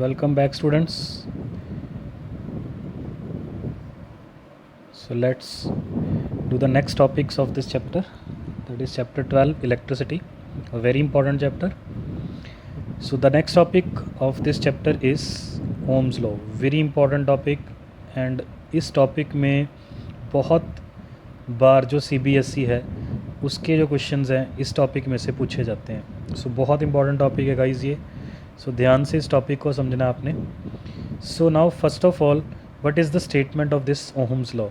welcome back students. So let's do the next topics of this chapter, that is chapter 12, electricity, a very important chapter. So the next topic of this chapter is Ohm's law, very important topic, and इस topic में बहुत बार जो CBSE है उसके जो questions हैं इस topic में से पूछे जाते हैं. सो बहुत इंपॉर्टेंट टॉपिक है गाइज ये. सो ध्यान से इस टॉपिक को समझना आपने. So now first of all, what is the statement of this Ohm's law?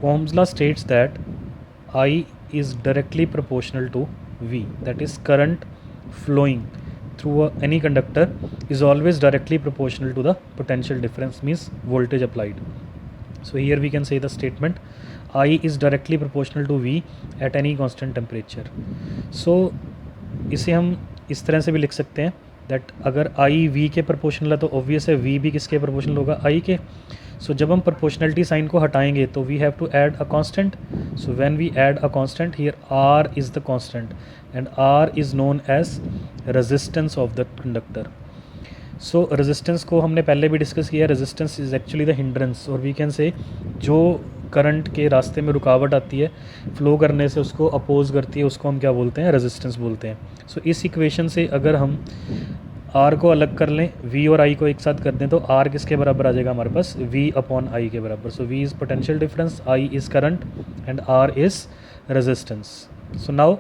Ohm's law states that I is directly proportional to V, that is current flowing through any conductor is always directly proportional to the potential difference, means voltage applied. So here we can say the statement I is directly proportional to V at any constant temperature. So इसे हम इस तरह से भी लिख सकते हैं that अगर I V के प्रोपोर्शनल है तो ऑब्वियस है V भी किसके प्रोपोर्शनल होगा, I के. सो जब हम प्रोपोर्शनलिटी साइन को हटाएंगे तो we have to add a constant. So when we add a constant here R is the constant and R is known as resistance of the conductor. So resistance को हमने पहले भी डिस्कस किया. Resistance is actually the hindrance, और we can say जो current के रास्ते में रुकावट आती है फ्लो करने से उसको अपोज करती है, उसको हम क्या बोलते हैं, रेजिस्टेंस बोलते हैं. सो इस इक्वेशन से अगर हम R को अलग कर लें, V और I को एक साथ कर दें तो R किसके बराबर आ जाएगा हमारे पास, V अपॉन I के बराबर. सो V is potential difference, I is current and R is resistance. So now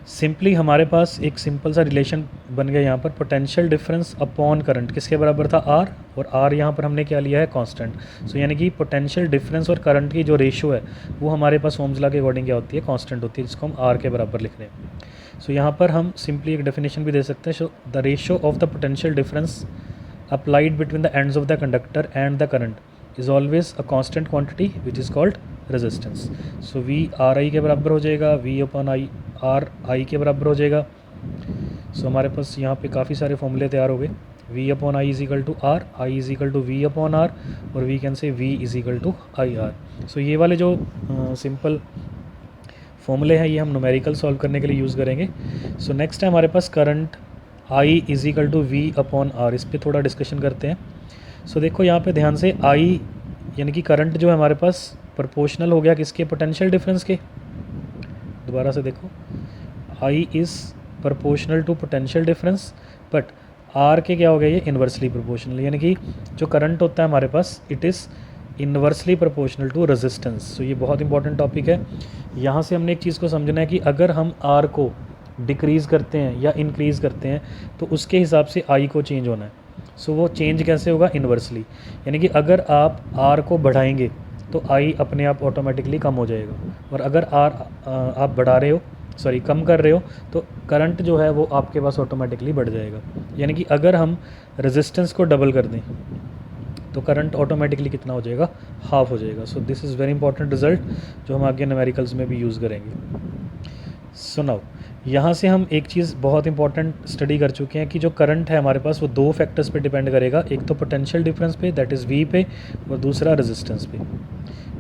simply हमारे पास एक सिंपल सा रिलेशन बन गया यहाँ पर, पोटेंशियल डिफरेंस अपॉन करंट किसके बराबर था, R, और R यहाँ पर हमने क्या लिया है, कांस्टेंट. सो यानी कि पोटेंशियल डिफरेंस और करंट की जो रेशो है वो हमारे पास ओम्स लॉ के अकॉर्डिंग क्या होती है, कांस्टेंट होती है, जिसको हम R के बराबर लिख रहे हैं. सो यहाँ पर हम सिंपली एक डेफिनेशन भी दे सकते हैं. So the ratio of the potential difference applied between the ends of the conductor and the current is always a constant quantity which is called resistance. So V R I के बराबर हो जाएगा, V upon I R I के बराबर हो जाएगा. सो हमारे पास यहाँ पे काफ़ी सारे फॉर्मूले तैयार हो गए. V upon I is equal to R, I is equal to V upon R, और we can say V is equal to I R. So ये वाले जो सिंपल फॉर्मूले हैं ये हम न्यूमेरिकल सॉल्व करने के लिए यूज़ करेंगे. सो नेक्स्ट है हमारे पास current I is equal to V upon R. इस पर थोड़ा डिस्कशन करते हैं. सो देखो यहाँ पे ध्यान से I यानी कि करंट जो है हमारे पास प्रोपोर्शनल हो गया किसके, पोटेंशियल डिफरेंस के. दोबारा से देखो, I is proportional to potential difference, but R के क्या हो गया, ये इन्वर्सली प्रोपोर्शनल, यानी कि जो करंट होता है हमारे पास it is inversely proportional to resistance. So ये बहुत इंपॉर्टेंट टॉपिक है. यहाँ से हमने एक चीज़ को समझना है कि अगर हम R को डिक्रीज़ करते हैं या इंक्रीज़ करते हैं तो उसके हिसाब से I को चेंज होना है. सो वो चेंज कैसे होगा, इन्वर्सली, यानी कि अगर आप R को बढ़ाएंगे तो I अपने आप ऑटोमेटिकली कम हो जाएगा, और अगर R आप बढ़ा रहे हो, सॉरी कम कर रहे हो, तो करंट जो है वो आपके पास ऑटोमेटिकली बढ़ जाएगा. यानी कि अगर हम रेजिस्टेंस को डबल कर दें तो करंट ऑटोमेटिकली कितना हो जाएगा, हाफ हो जाएगा. So this is very important result जो हम आगे न्यूमेरिकल्स में भी यूज़ करेंगे. सो नाउ यहाँ से हम एक चीज़ बहुत इंपॉर्टेंट स्टडी कर चुके हैं कि जो करंट है हमारे पास वो दो फैक्टर्स पे डिपेंड करेगा, एक तो पोटेंशियल डिफरेंस पे दैट इज़ V पे, और दूसरा रेजिस्टेंस पे.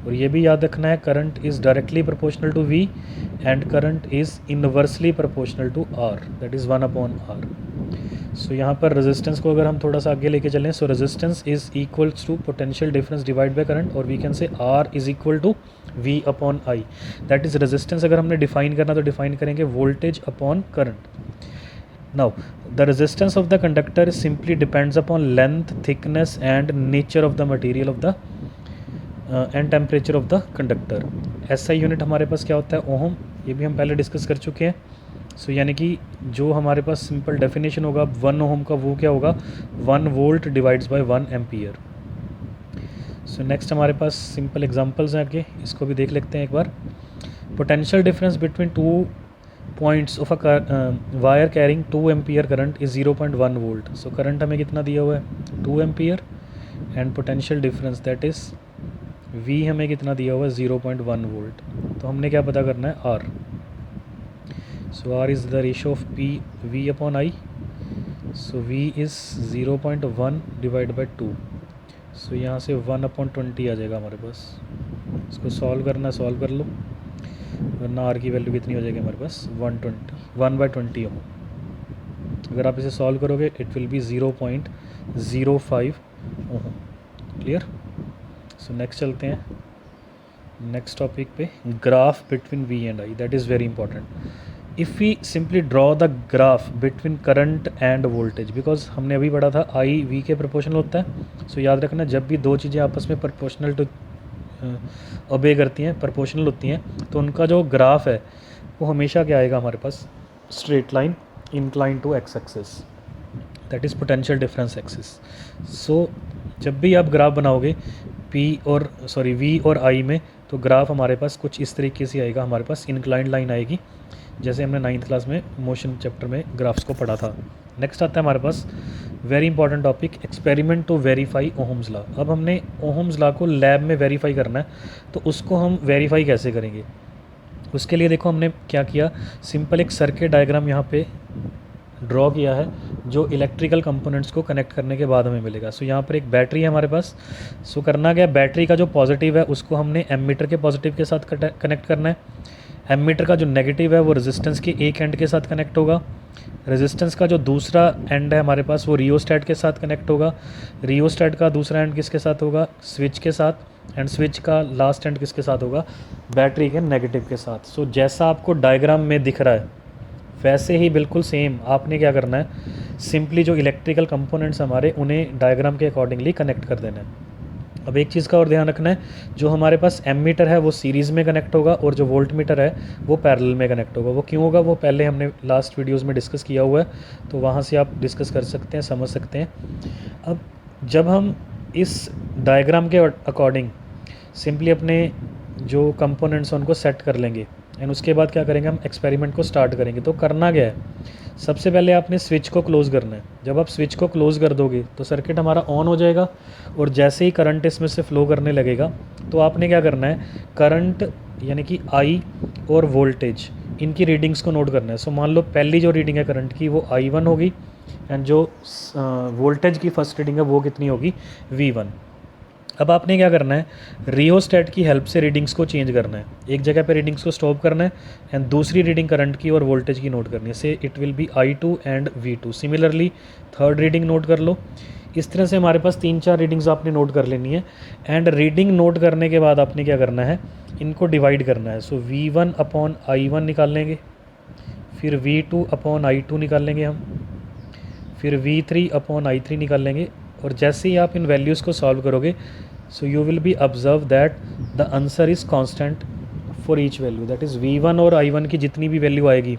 और ये भी याद रखना है, current is directly proportional to V and current is inversely proportional to R, that is 1 upon R. So यहाँ पर रेजिस्टेंस को अगर हम थोड़ा सा आगे लेके चलें, so resistance is equals to potential difference divide by current, और we can say R is equal to V upon I. That is resistance अगर हमने डिफाइन करना तो डिफाइन करेंगे voltage upon current. Now the resistance of the conductor simply depends upon length, thickness and nature of the material of the and temperature of the conductor. SI unit हमारे पास क्या होता है, ohm, ये भी हम पहले डिस्कस कर चुके हैं. सो यानी कि जो हमारे पास सिंपल डेफिनेशन होगा 1 ओहम का वो क्या होगा, 1 volt divides bye 1 ampere. So next हमारे पास सिंपल एग्जांपल्स हैं आगे, इसको भी देख लेते हैं एक बार. Potential difference between two points of a wire carrying 2 ampere current is 0.1 volt. So current हमें कितना दिया हुआ है, 2 ampere, and potential difference that is V हमें कितना दिया हुआ है, 0.1 वोल्ट. तो हमने क्या पता करना है, R. So R is the ratio of V upon I. So V is 0.1 divide by 2. सो यहाँ से 1 अपॉन 20 आ जाएगा हमारे पास. इसको सॉल्व करना है, सॉल्व कर लो, वरना R की वैल्यू कितनी हो जाएगी हमारे पास, 1/20 ओम. अगर आप इसे सॉल्व करोगे it will be 0.05 ohm. Clear. So next चलते हैं नेक्स्ट टॉपिक पे, graph between V and I, that is very important. If we simply draw the graph between current and voltage, because हमने अभी पढ़ा था आई वी के proportional होता है। सो याद रखना, जब भी दो चीज़ें आपस में प्रोपोर्शनल टू ओबे करती हैं, प्रोपोर्शनल होती हैं, तो उनका जो ग्राफ है वो हमेशा क्या आएगा हमारे पास, straight line incline to x axis, that is potential difference axis. So जब भी आप ग्राफ बनाओगे वी और आई में, तो ग्राफ हमारे पास कुछ इस तरीके से आएगा, हमारे पास इंक्लाइंड लाइन आएगी, जैसे हमने 9th क्लास में मोशन चैप्टर में ग्राफ्स को पढ़ा था। नेक्स्ट आता है हमारे पास very important topic, experiment to verify Ohm's law. अब हमने ओहम्स लॉ को लैब में वेरीफाई करना है, तो उसको हम वेरीफाई कैसे करेंगे? उसके लिए देखो हमने क्या किया, सिंपल एक सर्किट डायग्राम यहाँ पे ड्रॉ किया है, जो इलेक्ट्रिकल कंपोनेंट्स को कनेक्ट करने के बाद हमें मिलेगा। सो यहाँ पर एक बैटरी है हमारे पास। सो करना क्या, बैटरी का जो पॉजिटिव है उसको हमने एमीटर के पॉजिटिव के साथ कनेक्ट करना है। एमीटर का जो नेगेटिव है वो रेजिस्टेंस के एक एंड के साथ कनेक्ट होगा। रेजिस्टेंस का जो दूसरा एंड है हमारे पास वो रियोस्टैट के साथ कनेक्ट होगा। रियोस्टैट का दूसरा एंड किसके साथ होगा, स्विच के साथ। एंड स्विच का लास्ट एंड किसके साथ होगा, बैटरी के नेगेटिव के साथ। सो जैसा आपको डायग्राम में दिख रहा है वैसे ही बिल्कुल सेम आपने क्या करना है, सिंपली जो इलेक्ट्रिकल कंपोनेंट्स हमारे उन्हें डायग्राम के अकॉर्डिंगली कनेक्ट कर देना है। अब एक चीज़ का और ध्यान रखना है, जो हमारे पास एमीटर है वो सीरीज़ में कनेक्ट होगा और जो वोल्ट मीटर है वो पैरेलल में कनेक्ट होगा। वो क्यों होगा, वो पहले हमने लास्ट वीडियोस में डिस्कस किया हुआ है, तो वहाँ से आप डिस्कस कर सकते हैं, समझ सकते हैं। अब जब हम इस डायग्राम के अकॉर्डिंग सिंपली अपने जो कंपोनेंट्स हैं उनको सेट कर लेंगे, एंड उसके बाद क्या करेंगे, हम एक्सपेरिमेंट को स्टार्ट करेंगे। तो करना क्या है, सबसे पहले आपने स्विच को क्लोज़ करना है। जब आप स्विच को क्लोज़ कर दोगे तो सर्किट हमारा ऑन हो जाएगा, और जैसे ही करंट इसमें से फ्लो करने लगेगा तो आपने क्या करना है, करंट यानी कि आई और वोल्टेज इनकी रीडिंग्स को नोट करना है। सो मान लो पहली जो रीडिंग है करंट की वो I1 होगी, एंड जो वोल्टेज की फर्स्ट रीडिंग है वो कितनी होगी, V1। अब आपने क्या करना है, रियोस्टैट की हेल्प से रीडिंग्स को चेंज करना है। एक जगह पे रीडिंग्स को स्टॉप करना है एंड दूसरी रीडिंग करंट की और वोल्टेज की नोट करनी है। से it will B I2 and V2। Similarly third reading note कर लो। इस तरह से हमारे पास 3-4 रीडिंग्स आपने नोट कर लेनी है, एंड रीडिंग नोट करने के बाद आपने क्या करना है, इनको डिवाइड करना है। सो V1 अपॉन I1 निकाल लेंगे, फिर V2 अपॉन I2 निकाल लेंगे हम, फिर V3 अपॉन I3 निकाल लेंगे। और जैसे ही आप इन वैल्यूज़ को सॉल्व करोगे, so you will be observe that the answer is constant for each value, that is V1 और I1 की जितनी भी वैल्यू आएगी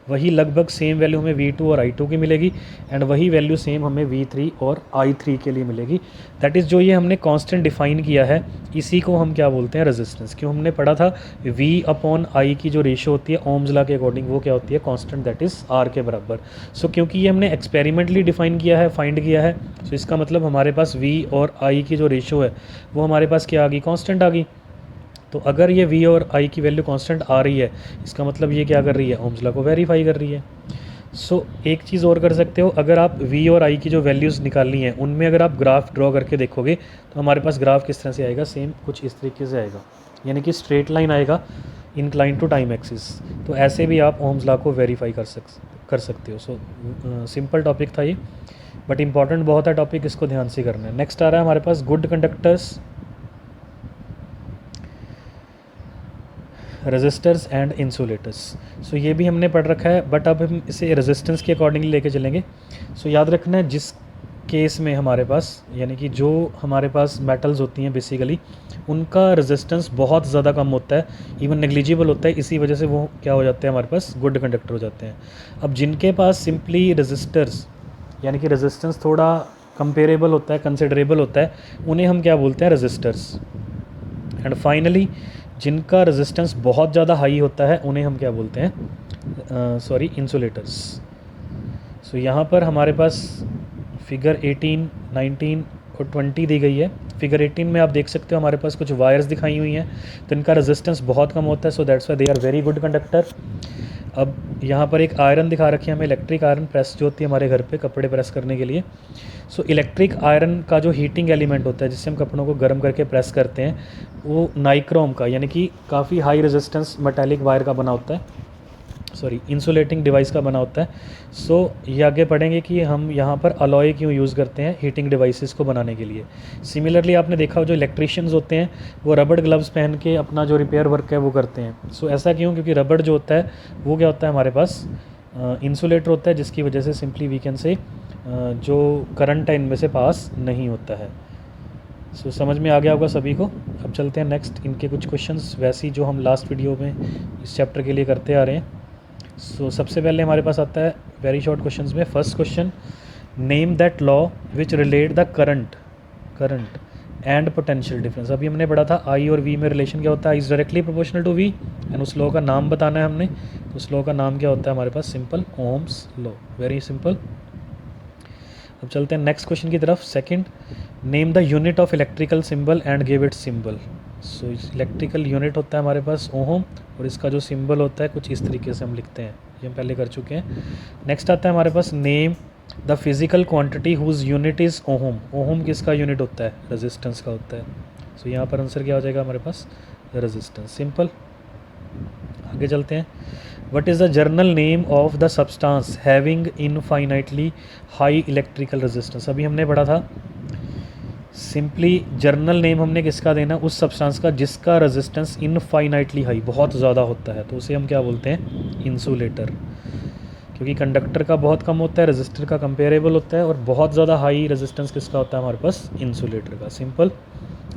वही लगभग सेम वैल्यू हमें V2 और I2 की मिलेगी, एंड वही वैल्यू सेम हमें V3 और I3 के लिए मिलेगी। दैट इज़ जो ये हमने कांस्टेंट डिफाइन किया है, इसी को हम क्या बोलते हैं, रेजिस्टेंस। क्यों, हमने पढ़ा था V अपॉन I की जो रेशियो होती है ओम्स लॉ के अकॉर्डिंग वो क्या होती है, कांस्टेंट, दैट इज़ R के बराबर। सो क्योंकि ये हमने एक्सपेरिमेंटली डिफाइन किया है, फाइंड किया है, सो इसका मतलब हमारे पास V और I की जो रेशियो है वो हमारे पास क्या आ गई, कॉन्स्टेंट आ गई। तो अगर ये V और I की वैल्यू कांस्टेंट आ रही है, इसका मतलब ये क्या कर रही है, ओम्स लॉ को वेरीफाई कर रही है। सो एक चीज़ और कर सकते हो, अगर आप V और I की जो वैल्यूज़ निकालनी है उनमें अगर आप ग्राफ ड्रॉ करके देखोगे तो हमारे पास ग्राफ किस तरह से आएगा, सेम कुछ इस तरीके से आएगा, यानी कि स्ट्रेट लाइन आएगा इंक्लाइन टू टाइम एक्सिस। तो ऐसे भी आप ओम्स लॉ को वेरीफाई कर सकते हो। सो सिंपल टॉपिक था ये, बट इंपॉर्टेंट बहुत है टॉपिक, इसको ध्यान से करना है। नेक्स्ट आ रहा है हमारे पास good conductors, resistors and insulators. So ये भी हमने पढ़ रखा है, बट अब हम इसे रेजिस्टेंस के अकॉर्डिंगली लेके चलेंगे। सो याद रखना है, जिस केस में हमारे पास यानी कि जो हमारे पास मेटल्स होती हैं बेसिकली उनका रेजिस्टेंस बहुत ज़्यादा कम होता है, इवन नेग्लिजिबल होता है, इसी वजह से वो क्या हो जाते हैं, हमारे पास गुड कंडक्टर हो जाते हैं। अब जिनके पास सिंपली रेजिस्टर्स यानी कि रेजिस्टेंस थोड़ा कंपेरेबल होता है, कंसिडरेबल होता है, उन्हें हम क्या बोलते हैं, रेजिस्टर्स। एंड फाइनली जिनका रेजिस्टेंस बहुत ज़्यादा हाई होता है उन्हें हम क्या बोलते हैं, इंसुलेटर्स। सो यहाँ पर हमारे पास फिगर 18, 19 और 20 दी गई है। फिगर 18 में आप देख सकते हो हमारे पास कुछ वायर्स दिखाई हुई हैं, तो इनका रेजिस्टेंस बहुत कम होता है, so that's why they are very good conductor. अब यहाँ पर एक आयरन दिखा रखी है हमें, इलेक्ट्रिक आयरन प्रेस जो होती है हमारे घर पे कपड़े प्रेस करने के लिए। सो इलेक्ट्रिक आयरन का जो हीटिंग एलिमेंट होता है जिससे हम कपड़ों को गर्म करके प्रेस करते हैं, वो नाइक्रोम का यानी कि काफ़ी हाई रेजिस्टेंस मेटालिक वायर का बना होता है। सॉरी इंसुलेटिंग डिवाइस का बना होता है। सो ये आगे पढ़ेंगे कि हम यहाँ पर अलॉय क्यों यूज़ करते हैं हीटिंग डिवाइसेस को बनाने के लिए। सिमिलरली आपने देखा हो जो इलेक्ट्रिशियंस होते हैं वो रबड़ ग्लव्स पहन के अपना जो रिपेयर वर्क है वो करते हैं। सो ऐसा क्यों? क्योंकि रबड़ जो होता है वो क्या होता है हमारे पास इंसुलेटर होता है, जिसकी वजह से सिंपली वी कैन से जो करंट है इनमें से पास नहीं होता है। सो समझ में आ गया होगा सभी को। अब चलते हैं नेक्स्ट, इनके कुछ क्वेश्चंस वैसे ही जो हम लास्ट वीडियो में इस चैप्टर के लिए करते आ रहे हैं। सो सबसे पहले हमारे पास आता है वेरी शॉर्ट क्वेश्चंस में first question, name that law which relate the current and potential difference. अभी हमने पढ़ा था आई और वी में रिलेशन क्या होता है, I is directly proportional to V, and उस लॉ का नाम बताना है हमने। तो उस लॉ का नाम क्या होता है हमारे पास, simple Ohm's law, very simple. अब चलते हैं नेक्स्ट क्वेश्चन की तरफ। Second, name the unit of electrical symbol and give it symbol. So electrical unit होता है हमारे पास ओहम, और इसका जो सिंबल होता है कुछ इस तरीके से हम लिखते हैं, ये हम पहले कर चुके हैं। नेक्स्ट आता है हमारे पास, name the physical quantity whose unit is ohm. Ohm किसका यूनिट होता है, रेजिस्टेंस का होता है। सो यहाँ पर आंसर क्या हो जाएगा हमारे पास, रेजिस्टेंस, सिंपल। आगे चलते हैं, what is the journal name of the substance having infinitely high electrical resistance. अभी हमने पढ़ा था सिंपली जर्नल नेम हमने किसका देना, उस सब्सटेंस का जिसका रेजिस्टेंस इनफाइनाइटली हाई, बहुत ज़्यादा होता है, तो उसे हम क्या बोलते हैं, इंसुलेटर। क्योंकि कंडक्टर का बहुत कम होता है, रेजिस्टर का कंपेरेबल होता है, और बहुत ज़्यादा हाई रेजिस्टेंस किसका होता है हमारे पास, इंसुलेटर का, सिंपल।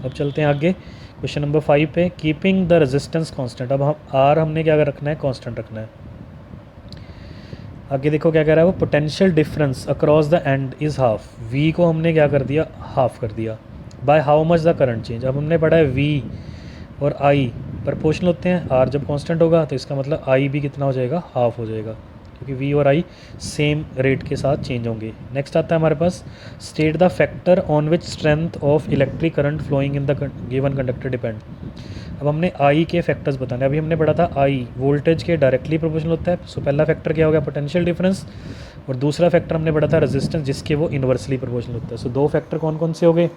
अब चलते हैं आगे क्वेश्चन नंबर 5 पे, कीपिंग द रेजिस्टेंस कांस्टेंट। अब हम आर हमने क्या रखना है, कांस्टेंट रखना है। आगे देखो क्या कह रहा है वो, potential difference across the end is half. V को हमने क्या कर दिया, हाफ कर दिया। By how much the current change. अब हमने पढ़ा है वी और आई प्रपोर्शनल होते हैं, आर जब कांस्टेंट होगा तो इसका मतलब आई भी कितना हो जाएगा, हाफ हो जाएगा, क्योंकि वी और आई सेम रेट के साथ चेंज होंगे। नेक्स्ट आता है हमारे पास, state the factor on which strength of electric current flowing in the given conductor depend. अब हमने आई के फैक्टर्स बताने। अभी हमने पढ़ा था आई वोल्टेज के डायरेक्टली प्रोपोर्शनल होता है। सो पहला फैक्टर क्या हो गया, पोटेंशियल डिफरेंस, और दूसरा फैक्टर हमने पढ़ा था रेजिस्टेंस, जिसके वो इन्वर्सली प्रोपोर्शनल होता है। सो दो फैक्टर कौन कौन से हो गए,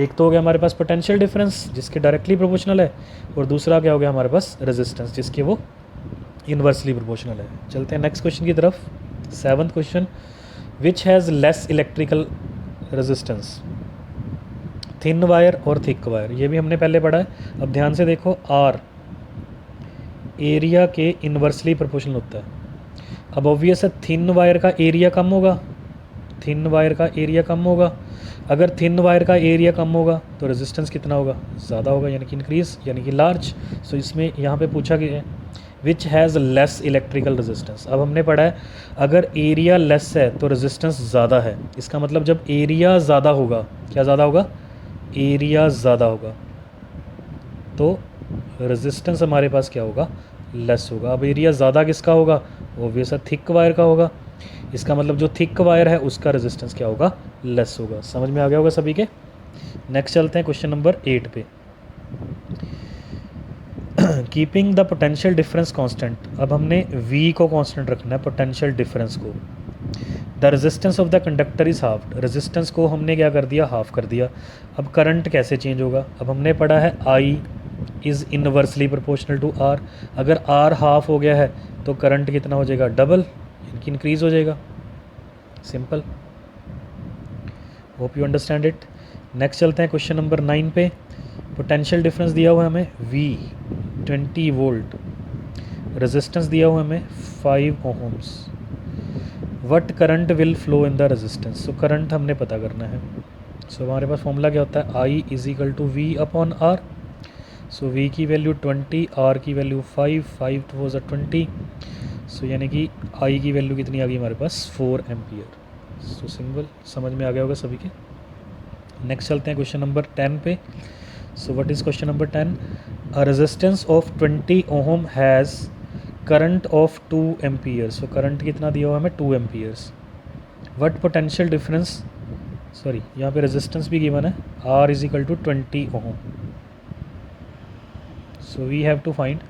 एक तो हो गया हमारे पास पोटेंशियल डिफरेंस जिसके डायरेक्टली प्रोपोर्शनल है, और दूसरा क्या हो गया हमारे पास, रेजिस्टेंस, जिसके वो इन्वर्सली प्रोपोर्शनल है। चलते हैं नेक्स्ट क्वेश्चन की तरफ। 7th question, which has less electrical resistance, thin wire और थिक वायर। ये भी हमने पहले पढ़ा है। अब ध्यान से देखो, आर एरिया के इन्वर्सली प्रोपोर्शनल होता है। अब ऑब्वियस है थिन वायर का एरिया कम होगा, थिन वायर का एरिया कम होगा। अगर थिन वायर का एरिया कम होगा तो रेजिस्टेंस कितना होगा, ज़्यादा होगा, यानी कि इंक्रीज, यानी कि लार्ज। सो इसमें यहाँ पे पूछा गया है which has less electrical resistance. अब हमने पढ़ा है अगर एरिया लेस है तो रेजिस्टेंस ज़्यादा है। इसका मतलब जब एरिया ज़्यादा होगा, क्या ज़्यादा होगा, एरिया ज़्यादा होगा, तो रेजिस्टेंस हमारे पास क्या होगा, लेस होगा। अब एरिया ज़्यादा किसका होगा, ऑब्वियस है थिक वायर का होगा। इसका मतलब जो थिक वायर है उसका रेजिस्टेंस क्या होगा, लेस होगा। समझ में आ गया होगा सभी के। नेक्स्ट चलते हैं क्वेश्चन नंबर 8 पे, keeping the potential difference constant. अब हमने V को कांस्टेंट रखना है, पोटेंशियल डिफरेंस को। The resistance of the conductor is half, resistance को हमने क्या कर दिया, हाफ कर दिया। अब करंट कैसे चेंज होगा, अब हमने पढ़ा है I is inversely proportional to R। अगर R हाफ हो गया है तो करंट कितना हो जाएगा, डबल, इनकी इंक्रीज़ हो जाएगा, simple. Hope you understand it. Next चलते हैं क्वेश्चन नंबर 9 पे, पोटेंशियल डिफरेंस दिया हुआ है हमें V 20 वोल्ट, रेजिस्टेंस दिया हुआ है हमें 5 ohms. What current will flow in the resistance. So current हमने पता करना है। सो हमारे पास फॉर्मूला क्या होता है, I is equal to V upon R। So V की वैल्यू 20, R की वैल्यू 5 टू 20। सो यानी कि I की वैल्यू कितनी आ गई हमारे पास, 4 एम्पियर। सो सिंपल, समझ में आ गया होगा सभी के। नेक्स्ट चलते हैं क्वेश्चन नंबर 10 पे। So what is question number 10, a resistance of 20 ohm has current of 2 ampere. So current कितना दिया हुआ हमें, 2 amperes. What potential difference, sorry यहाँ पे रेजिस्टेंस भी गिवन है, R is equal to 20 ohm. So we have to find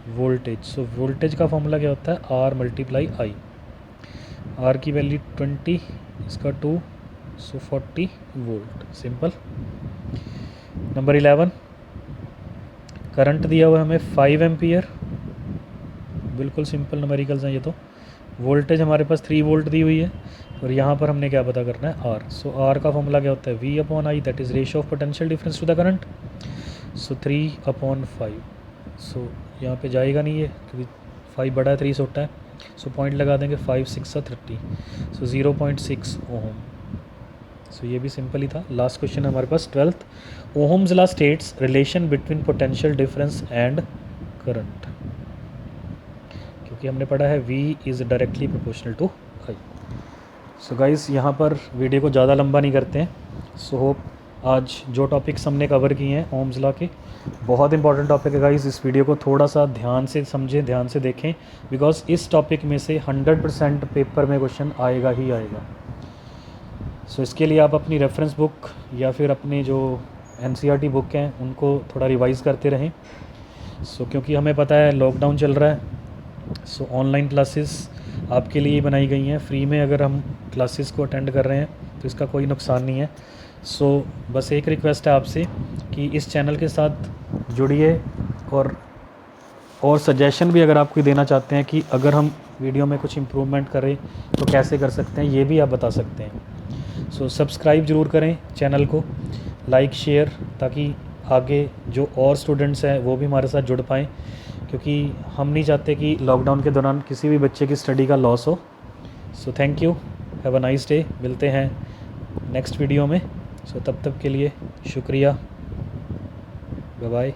voltage. So voltage का formula क्या होता है, R मल्टीप्लाई I। R की वैल्यू 20, इसका 2, so 40 volt, simple. Number 11, current दिया हुआ है हमें 5 एम्पियर, बिल्कुल सिंपल न्यूमेरिकल्स हैं ये तो। वोल्टेज हमारे पास 3 वोल्ट दी हुई है और यहाँ पर हमने क्या पता करना है, आर। सो आर का फॉर्मूला क्या होता है, V upon I, that is ratio of potential difference to the current. So 3/5। So यहाँ पे जाएगा नहीं ये क्योंकि 5 बड़ा है, 3 छोटा है। सो पॉइंट लगा देंगे, 5 6 30। सो 0.6 ओहम। सो ये भी सिंपल ही था। लास्ट क्वेश्चन हमारे पास 12th। Ohm's law states relation between potential difference and current, क्योंकि हमने पढ़ा है V is directly proportional to I। So guys यहाँ पर वीडियो को ज़्यादा लंबा नहीं करते हैं। सो होप आज जो टॉपिक्स हमने कवर किए हैं ओम्स लॉ के, बहुत इंपॉर्टेंट टॉपिक है गाइस। इस वीडियो को थोड़ा सा ध्यान से समझें, ध्यान से देखें, बिकॉज इस टॉपिक में से 100% पेपर में क्वेश्चन आएगा ही आएगा। सो इसके लिए आप अपनी रेफरेंस बुक या फिर अपने जो NCERT बुक हैं उनको थोड़ा रिवाइज़ करते रहें। सो क्योंकि हमें पता है लॉकडाउन चल रहा है, सो ऑनलाइन क्लासेस आपके लिए ही बनाई गई हैं। फ्री में अगर हम क्लासेस को अटेंड कर रहे हैं तो इसका कोई नुकसान नहीं है। सो बस एक रिक्वेस्ट है आपसे कि इस चैनल के साथ जुड़िए, और सजेशन भी अगर आप कोई देना चाहते हैं कि अगर हम वीडियो में कुछ इम्प्रूवमेंट करें तो कैसे कर सकते हैं, ये भी आप बता सकते हैं। सो सब्सक्राइब ज़रूर करें चैनल को, लाइक शेयर, ताकि आगे जो और स्टूडेंट्स हैं वो भी हमारे साथ जुड़ पाएँ, क्योंकि हम नहीं चाहते कि लॉकडाउन के दौरान किसी भी बच्चे की स्टडी का लॉस हो। So thank you, have a nice day. मिलते हैं नेक्स्ट वीडियो में। सो तब तक के लिए शुक्रिया, बाय बाय।